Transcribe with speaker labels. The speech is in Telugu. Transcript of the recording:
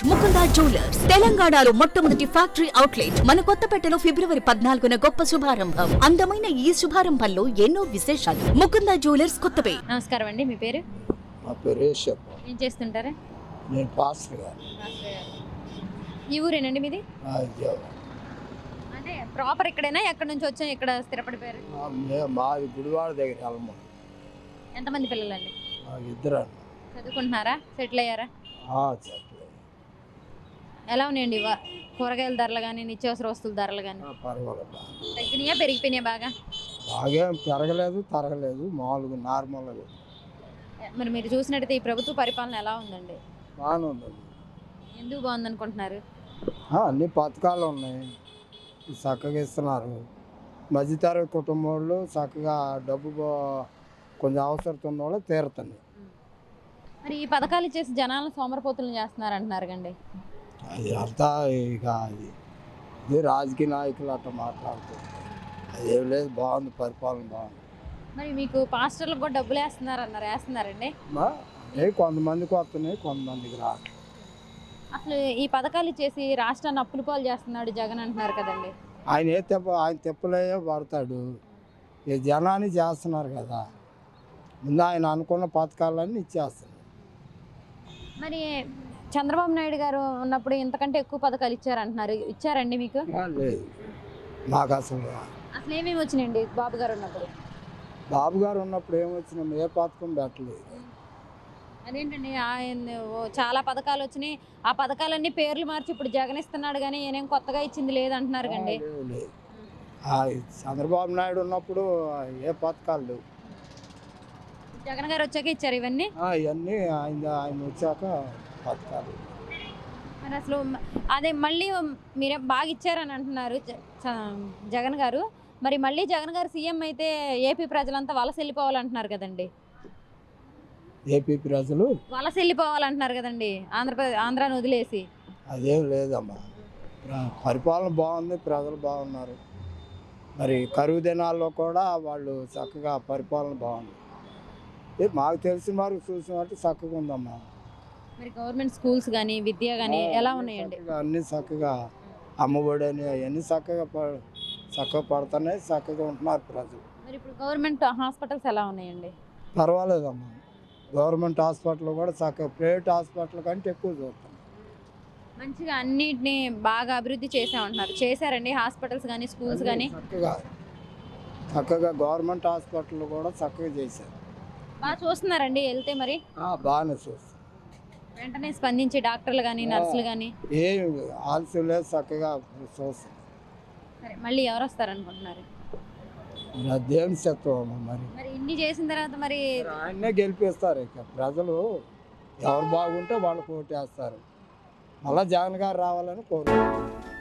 Speaker 1: ముకుందా జ్యువెలర్స్ తెలంగాణలో మొట్టమొదటి ఫ్యాక్టరీ అవుట్లెట్ మన కొత్తపేటలో ఫిబ్రవరి 14న గొప్ప శుభారంభం. అందమైన ఈ శుభారంభంలో ఎన్నో విశేషాలు. ముకుందా జ్యువెలర్స్ కొత్తపేట.
Speaker 2: నమస్కారం అండి, మీ పేరు?
Speaker 3: నా పేరు యేషప్ప.
Speaker 2: ఏం చేస్తుంటారా?
Speaker 3: నేను పాస్టర్ గారు.
Speaker 2: ఈ ఊరేనండి మీది?
Speaker 3: ఉద్యోగం.
Speaker 2: అంటే ప్రాపర్ ఇక్కడేనా, ఎక్కడి నుంచి వచ్చా ఇక్కడ స్థిరపడిపోయారు?
Speaker 3: మాది గుడివాడ దగ్గర వెళ్ళము.
Speaker 2: ఎంతమంది పిల్లలండి?
Speaker 3: ఇద్దరు
Speaker 2: చదువుకుంటున్నారా? సెటిల్ అయ్యారా?
Speaker 3: చెప్పలేదు.
Speaker 2: ఎలా ఉన్నాయండి కూరగాయల ధరలు కానీ, నిత్యావసర వస్తువుల ధరలు కానీ?
Speaker 3: పర్వాలేదు.
Speaker 2: తగ్గినాయా పెరిగిపోయినాయా బాగా?
Speaker 3: బాగా పెరగలేదు, తరగలేదు, మామూలుగా నార్మల్గా.
Speaker 2: మరి మీరు చూసినట్టయితే ఈ ప్రభుత్వ పరిపాలన ఎలా ఉందండి?
Speaker 3: బాగానే ఉందండి.
Speaker 2: ఎందుకు బాగుంది అనుకుంటున్నారు?
Speaker 3: అన్ని పథకాలు ఉన్నాయి, చక్కగా ఇస్తున్నారు. మధ్యతరగతి కుటుంబం వాళ్ళు చక్కగా డబ్బు కొంచెం అవసరం ఉన్న వాళ్ళు తీరుతుంది.
Speaker 2: మరి ఈ పథకాలు ఇచ్చేసి జనాలను సోమరపోతులను చేస్తున్నారు అంటున్నారు కండి.
Speaker 3: అది అంతా ఇక ఇది రాజకీయ నాయకులు అట్లా మాట్లాడుతుంది. అదేం లేదు, బాగుంది, పరిపాలన బాగుంది.
Speaker 2: మరి మీకు పాస్టర్లకు కూడా డబ్బులు వేస్తున్నారు అన్నారు, వేస్తున్నారండి?
Speaker 3: కొంతమందికి వస్తున్నాయి, కొంతమందికి రాదు.
Speaker 2: అసలు ఈ పథకాలు ఇచ్చేసి రాష్ట్రాన్ని అప్పుల పాలు చేస్తున్నాడు జగన్ అంటున్నారు కదండి.
Speaker 3: ఆయన తెప్పలేయో పడతాడు. ఈ జనాన్ని చేస్తున్నారు కదా, ముందు ఆయన అనుకున్న పథకాలన్నీ ఇచ్చేస్తున్నారు.
Speaker 2: మరి చంద్రబాబు నాయుడు గారు ఉన్నప్పుడు ఇంతకంటే ఎక్కువ పథకాలు ఇచ్చారంటున్నారు, ఇచ్చారండి మీకు?
Speaker 3: లేదు, మాకు అసలు
Speaker 2: ఏమేమి వచ్చినాయండి బాబు గారు ఉన్నప్పుడు?
Speaker 3: బాబు గారు ఉన్నప్పుడు ఏమొచ్చినా ఏ పథకం పెట్టలేదు.
Speaker 2: అదేంటండి, ఆయన చాలా పథకాలు వచ్చినాయి, ఆ పథకాలన్నీ పేర్లు మార్చి ఇప్పుడు జగన్ ఇస్తున్నాడు కానీ ఏనేం కొత్తగా ఇచ్చింది లేదంటున్నారు కండి.
Speaker 3: లేదు, చంద్రబాబు నాయుడు ఉన్నప్పుడు ఏ పథకాలు లేవు.
Speaker 2: జగన్ గారు వచ్చాక ఇచ్చారు ఇవన్నీ.
Speaker 3: ఇవన్నీ ఆయన వచ్చాక పథకాలు.
Speaker 2: మరి అసలు అదే మళ్ళీ మీరే బాగా ఇచ్చారని అంటున్నారు జగన్ గారు. మరి మళ్ళీ జగన్ గారు సీఎం అయితే ఏపీ ప్రజలంతా వలస వెళ్ళిపోవాలంటున్నారు కదండి.
Speaker 3: ఏపీ ప్రజలు
Speaker 2: వలస వెళ్ళిపోవాలంటున్నారు కదండి, ఆంధ్రాను వదిలేసి.
Speaker 3: అదేం లేదమ్మా, పరిపాలన బాగుంది, ప్రజలు బాగున్నారు. మరి కరువు దినాల్లో కూడా వాళ్ళు చక్కగా పరిపాలన బాగుంది. మాకు తెలిసిన వరకు చూసినట్టు చక్కగా ఉందమ్మా.
Speaker 2: మరి గవర్నమెంట్ స్కూల్స్ కానీ, విద్య కానీ ఎలా ఉన్నాయండి?
Speaker 3: అన్నీ చక్కగా, అమ్మఒడి అని అవన్నీ చక్కగా పడుతున్నాయి, చక్కగా ఉంటున్నారు ప్రజలు.
Speaker 2: మరి ఇప్పుడు గవర్నమెంట్ హాస్పిటల్స్ ఎలా ఉన్నాయండి?
Speaker 3: పర్వాలేదమ్మా, గవర్నమెంట్ హాస్పిటల్ కూడా చక్కగా ప్రైవేట్ హాస్పిటల్ కంటే ఎక్కువ చూస్తాం.
Speaker 2: మంచిగా అన్నిటిని బాగా అభివృద్ధి చేసామంటున్నారు, చేశారండి హాస్పిటల్స్ కానీ, స్కూల్స్ కానీ?
Speaker 3: చక్కగా గవర్నమెంట్ హాస్పిటల్ కూడా చక్కగా చేశారు.
Speaker 2: బాగా చూస్తున్నారండి వెళ్తే? మరి
Speaker 3: బాగానే చూస్తారు,
Speaker 2: వెంటనే స్పందించి డాక్టర్లు కానీ, నర్సులు కానీ
Speaker 3: ఏం ఆలస్యం లేదు, చక్కగా చూస్తారు.
Speaker 2: సరే, మళ్ళీ ఎవరు వస్తారనుకుంటున్నారు?
Speaker 3: దేవుని సత్వం.
Speaker 2: మరి ఇన్ని చేసిన తర్వాత మరి
Speaker 3: ఆయన్నే గెలిపిస్తారు. ఇక ప్రజలు ఎవరు బాగుంటే వాళ్ళు ఓటేస్తారు. మళ్ళీ జగన్ గారు రావాలని కోరుకుంటున్నారు.